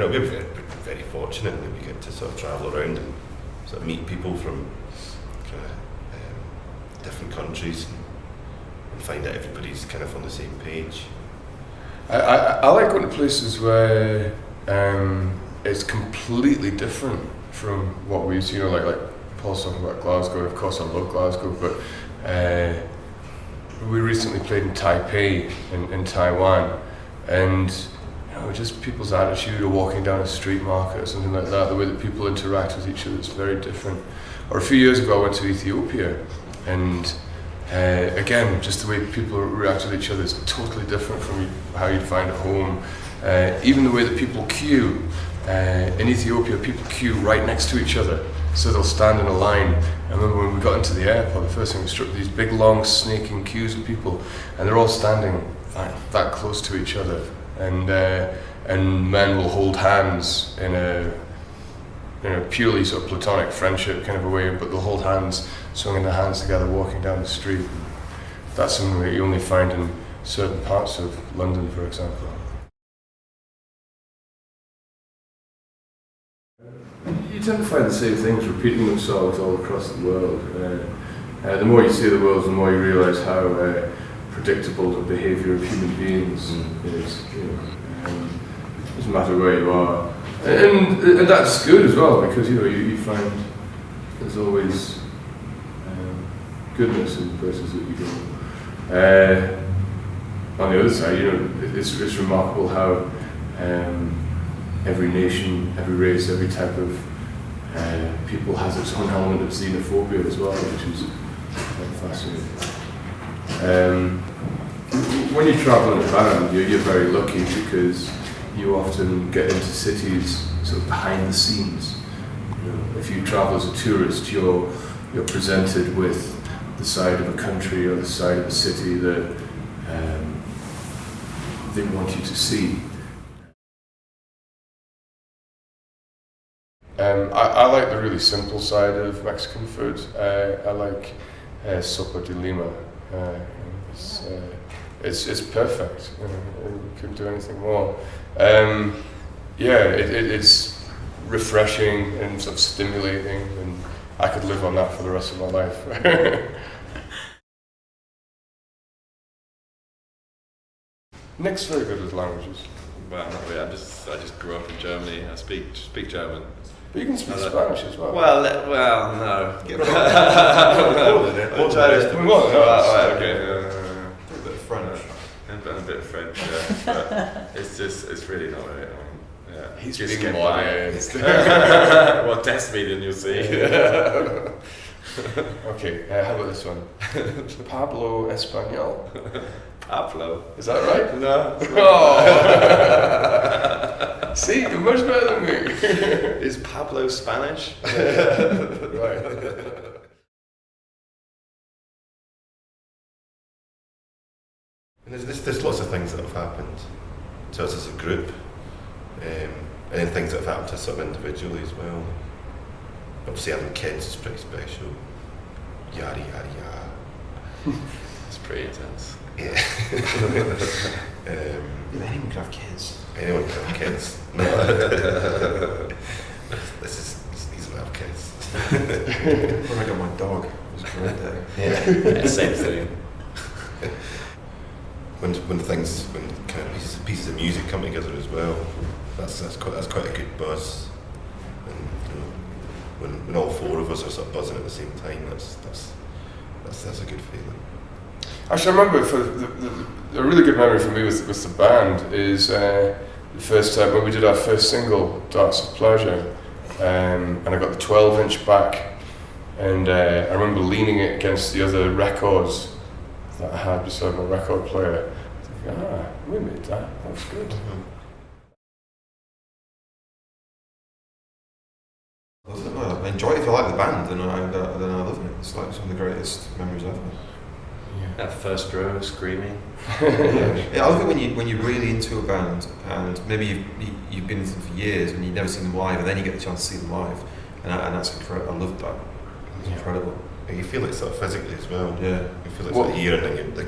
we're very, very fortunate that we get to sort of travel around and sort of meet people from kind of different countries and find that everybody's kind of on the same page. I like going to places where it's completely different from what we see. Like Paul's talking about Glasgow. Of course, I love Glasgow, but we recently played in Taipei in Taiwan, and just people's attitude, or walking down a street market or something like that, the way that people interact with each other is very different. Or a few years ago, I went to Ethiopia, and again, just the way people react with each other is totally different from how you'd find at home. Even the way that people queue. In Ethiopia, people queue right next to each other, so they'll stand in a line. I remember when we got into the airport, the first thing we struck these big, long, snaking queues of people, and they're all standing that close to each other. And men will hold hands in a purely sort of platonic friendship kind of a way, but they'll hold hands, swinging their hands together, walking down the street. That's something that you only find in certain parts of London, for example. You tend to find the same things repeating themselves all across the world. The more you see the world, the more you realise how predictable the behaviour of human beings is. It doesn't matter where you are, and that's good as well, because you find there's always goodness in places that you go. On the other side, it's remarkable how every nation, every race, every type of people has its own element of xenophobia as well, which is fascinating. When you travel in a band, you're very lucky, because you often get into cities sort of behind the scenes. If you travel as a tourist, you're presented with the side of a country or the side of a city that they want you to see. I like the really simple side of Mexican food. I like sopa de lima. It's perfect. You couldn't do anything more. It's refreshing and sort of stimulating, and I could live on that for the rest of my life. Nick's very good with languages. Well, not really. I just grew up in Germany. I speak German. But you can speak Spanish as well. Well, no. Get okay. A bit of French. And a bit of French, yeah. But it's really not really. Yeah. He's just being get by. modest. Well, test me, then you'll see. Okay, how about this one? Pablo Espanol. Pablo. Is that right? No. Oh. See, you're much better than me. Is Pablo Spanish? Right. And there's lots of things that have happened to us as a group, and then things that have happened to us sort of individually as well. Obviously having kids is pretty special. Yada yada yada. It's pretty intense. Yeah. Anyone can have kids. Anyone can have kids. No. These don't have kids. When I got my dog, it was a great day. Yeah. Same thing. When kind of pieces of music come together as well, that's quite a good buzz. And when all four of us are sort of buzzing at the same time, that's a good feeling. Actually, I remember a really good memory for me with the band is the first time when we did our first single, Darts of Pleasure, and I got the 12-inch back, and I remember leaning it against the other records that I had beside my record player, thinking, we made that was good. Mm-hmm. I enjoy it. If I like the band, then I love it. It's like some of the greatest memories ever. That first row screaming. Yeah, I think when you're really into a band, and maybe you've been into them for years and you've never seen them live, and then you get the chance to see them live, and that's incredible. I love that. It's incredible. And you feel it sort of physically as well. Yeah. You feel it sort of here, and then you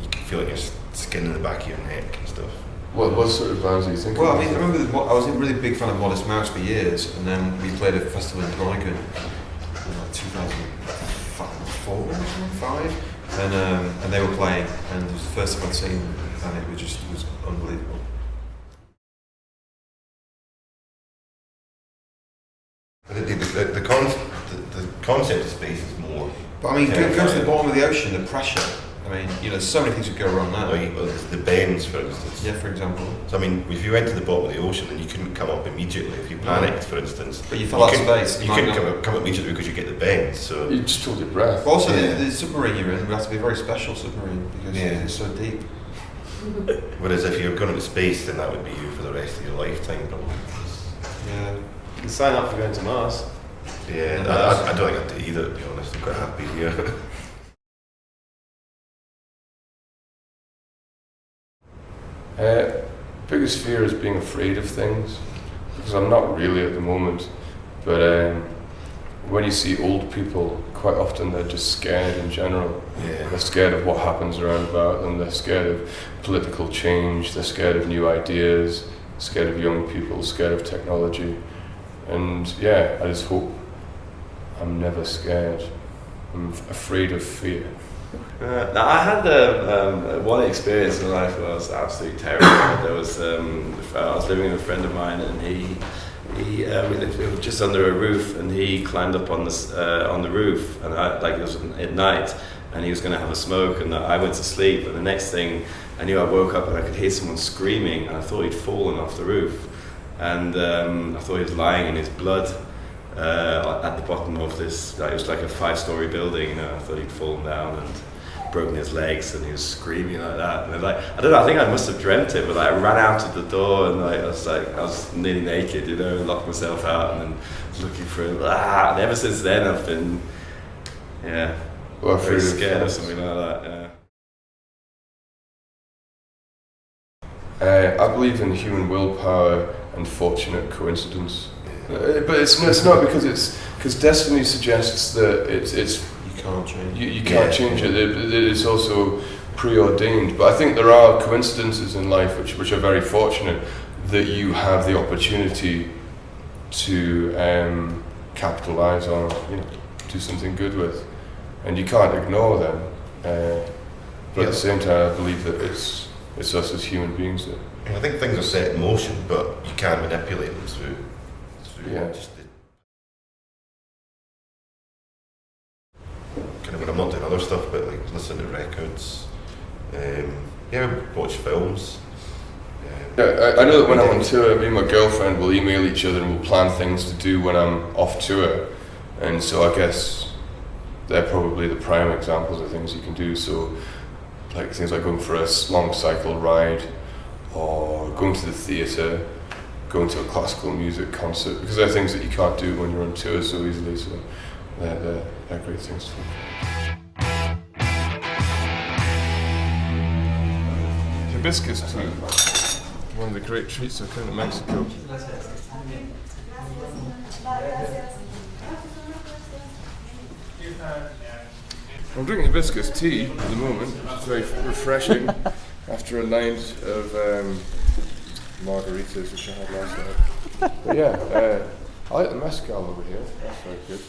can feel like your skin in the back of your neck and stuff. What sort of bands are you thinking? Well, I mean, I remember I was a really big fan of Modest Mouse for years, and then we played a festival in Groningen in like 2004 or 2005, and they were playing, and it was the first time I'd seen them, and it was unbelievable. The concept of space is more. But I mean, go to the bottom of the ocean, the pressure. I mean, you know, so many things would go wrong now. Well, the bends, for instance. Yeah, for example. So I mean, if you went to the bottom of the ocean and you couldn't come up immediately, if you panicked, for instance. But you fell out of space. You couldn't come up immediately because you get the bends. So you just hold your breath. But also, the submarine you're in would have to be a very special submarine because it's so deep. Whereas if you're going into space, then that would be you for the rest of your lifetime, probably. Yeah. You can sign up for going to Mars. Yeah, I don't think I'd do either, to be honest. I'm quite happy here. Biggest fear is being afraid of things, because I'm not really at the moment, but when you see old people, quite often they're just scared in general. Yeah. They're scared of what happens around about them, they're scared of political change, they're scared of new ideas, scared of young people, scared of technology, and yeah, I just hope I'm never scared. I'm afraid of fear. Now I had one experience in life where I was absolutely terrified. There was I was living with a friend of mine, and we lived just under a roof, and he climbed up on the roof, and it was at night, and he was going to have a smoke, and I went to sleep, and the next thing I knew, I woke up and I could hear someone screaming, and I thought he'd fallen off the roof, and I thought he was lying in his blood. At the bottom of this, it was like a 5-story building, you know. I thought he'd fallen down and broken his legs, and he was screaming like that. And I don't know, I think I must have dreamt it, but I ran out of the door, and I was nearly naked, you know, and locked myself out, and then looking for him. And ever since then, I've been, very scared of something like that. I believe in human willpower and fortunate coincidence. But it's not because destiny suggests that it's You can't change. You can't change it. It's also preordained. But I think there are coincidences in life which are very fortunate that you have the opportunity to capitalize on, you know, do something good with, and you can't ignore them. But at the same time, I believe that it's us as human beings that. I think things are set in motion, but you can manipulate them through. Yeah. Kind of when I'm not doing other stuff, but like listen to records, watch films. I know that when I'm on tour, me and my girlfriend will email each other and we'll plan things to do when I'm off tour, and so I guess they're probably the prime examples of things you can do. So like things like going for a long cycle ride, or going to the theatre, going to a classical music concert, because they're things that you can't do when you're on tour so easily, so they're great things to do. Hibiscus tea, one of the great treats that come to Mexico. I'm drinking hibiscus tea at the moment, which is very refreshing after a night of margaritas which I had last night. But yeah, I like the mezcal over here, that's very good.